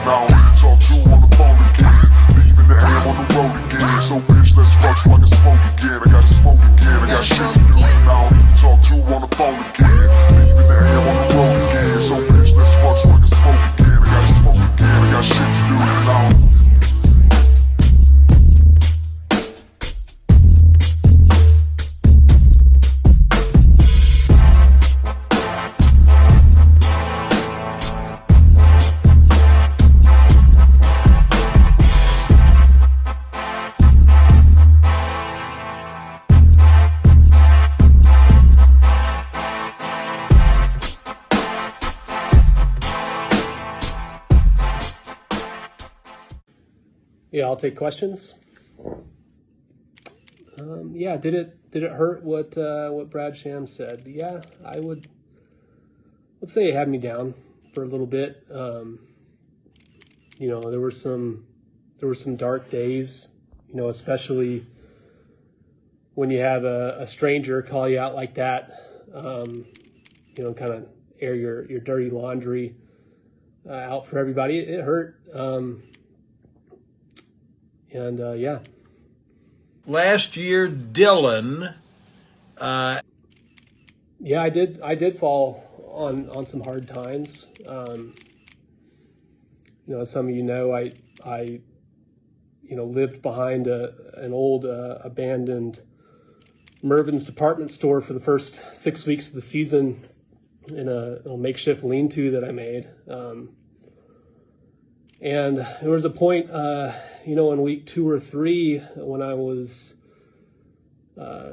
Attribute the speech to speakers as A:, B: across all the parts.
A: Now who you talk to on the phone again? Leaving the ham on the road again. So bitch, let's fuck so I can smoke again. I gotta smoke again, I got shit to do. Now who you talk to on the phone again? Leaving the ham on the road again. So bitch, let's fuck so I can smoke again. I gotta smoke again, I got shit to do. Now
B: Yeah, I'll take questions. Yeah, did it hurt what Brad Sham said? Yeah, let's say it had me down for a little bit. You know, there were some dark days, you know, especially when you have a stranger call you out like that, you know, kind of air your dirty laundry out for everybody. It hurt. Yeah.
C: Last year, Dylan.
B: Yeah, I did fall on some hard times. You know, as some of you know, I lived behind an old abandoned Mervyn's department store for the first 6 weeks of the season in a makeshift lean-to that I made. And there was a point, you know, in week 2 or 3 when I was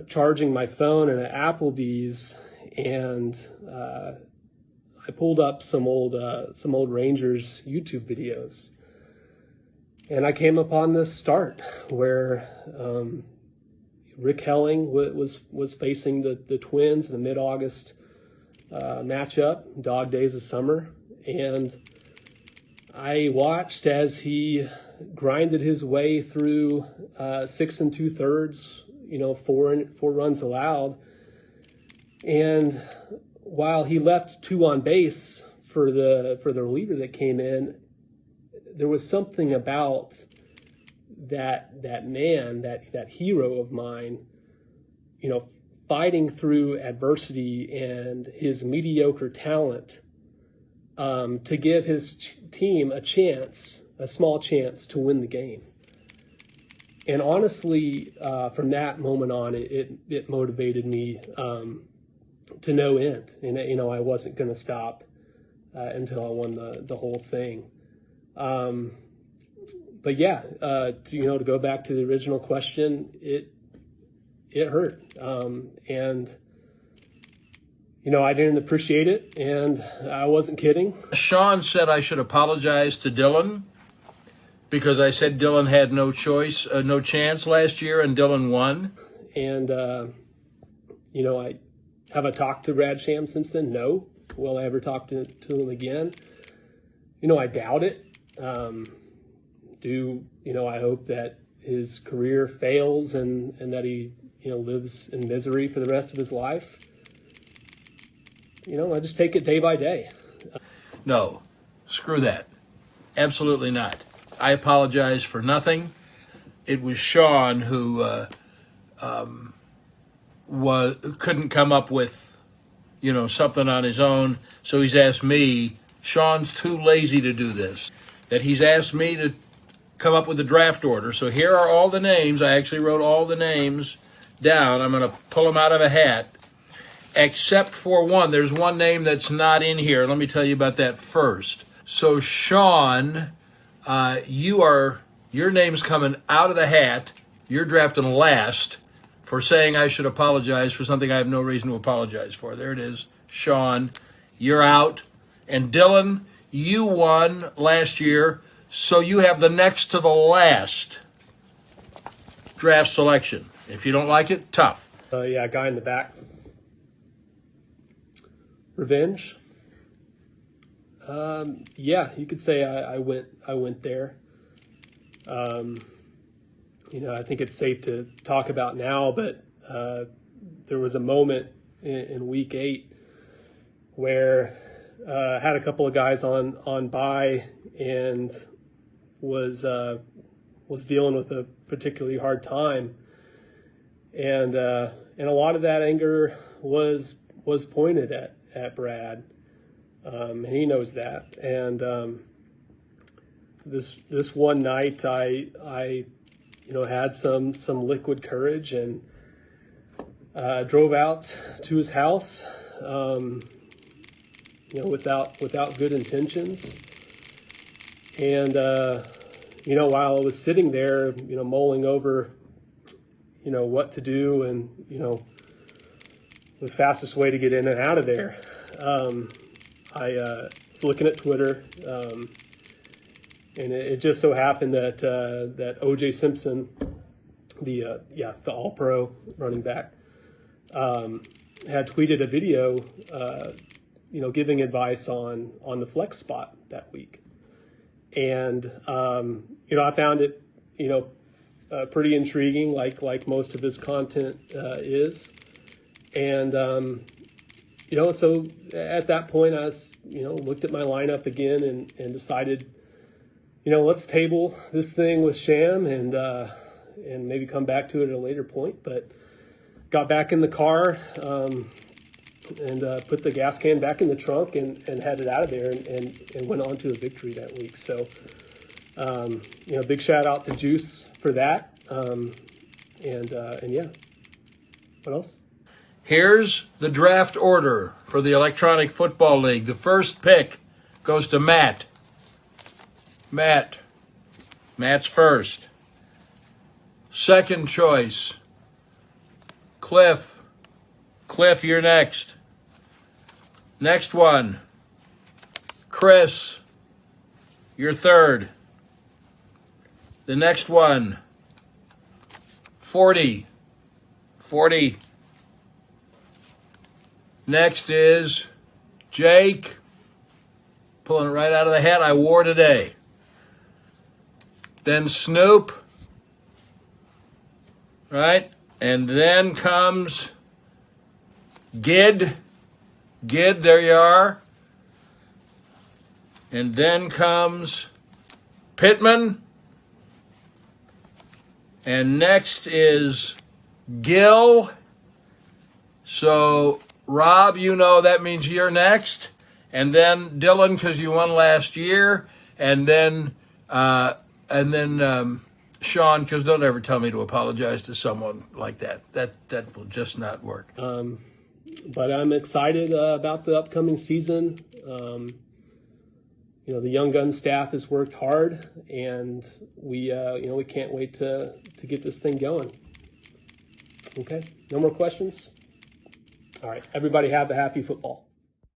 B: charging my phone at Applebee's, and I pulled up some old Rangers YouTube videos, and I came upon this start where Rick Helling was facing the Twins in the mid-August matchup, dog days of summer, and I watched as he grinded his way through 6 2/3, you know, four runs allowed. And while he left 2 on base for the reliever that came in, there was something about that man, that hero of mine, you know, fighting through adversity and his mediocre talent, to give his team a small chance to win the game. And honestly, from that moment on, it motivated me to no end. And, you know, I wasn't going to stop until I won the whole thing. But yeah, to go back to the original question, it hurt. And you know, I didn't appreciate it, and I wasn't kidding.
C: Sean said I should apologize to Dylan because I said Dylan had no chance last year, and Dylan won.
B: And, you know, have I talked to Brad Sham since then? No. Will I ever talk to him again? You know, I doubt it. You know, I hope that his career fails and that he, you know, lives in misery for the rest of his life. You know, I just take it day by day.
C: No, screw that. Absolutely not. I apologize for nothing. It was Sean who couldn't come up with, you know, something on his own. So he's asked me. Sean's too lazy to do this. That he's asked me to come up with a draft order. So here are all the names. I actually wrote all the names down. I'm going to pull them out of a hat. Except for one. There's one name that's not in here. Let me tell you about that first. So, Sean, your name's coming out of the hat. You're drafting last for saying I should apologize for something I have no reason to apologize for. There it is. Sean, you're out. And Dylan, you won last year, so you have the next to the last draft selection. If you don't like it, tough.
B: Yeah, guy in the back. Revenge. Yeah, you could say I went there. You know, I think it's safe to talk about now, but there was a moment in week 8 where I had a couple of guys on bye, and was dealing with a particularly hard time, and a lot of that anger was pointed at Brad, and he knows that. And this one night, I had some liquid courage and drove out to his house, without good intentions. And while I was sitting there, mulling over, what to do and the fastest way to get in and out of there, I was looking at Twitter, and it just so happened that O.J. Simpson, the All-Pro running back, had tweeted a video, giving advice on the flex spot that week. And, I found it, pretty intriguing, like most of his content is. And, so at that point I was, looked at my lineup again and decided, let's table this thing with Sham and maybe come back to it at a later point. But got back in the car, and put the gas can back in the trunk and headed out of there and went on to a victory that week. So, big shout out to Juice for that. And yeah, what else?
C: Here's the draft order for the Electronic Football League. The first pick goes to Matt. Matt's first. Second choice, Cliff. Cliff, you're next. Next one, Chris, you're third. The next one, 40. Next is Jake, pulling it right out of the hat I wore today. Then Snoop, right? And then comes Gid, there you are. And then comes Pittman. And next is Gil. So, Rob, that means you're next. And then Dylan, because you won last year. And then Sean, because don't ever tell me to apologize to someone like that. That will just not work.
B: But I'm excited about the upcoming season. The Young Gun staff has worked hard, and we can't wait to get this thing going. Okay, no more questions? All right, everybody have a happy football.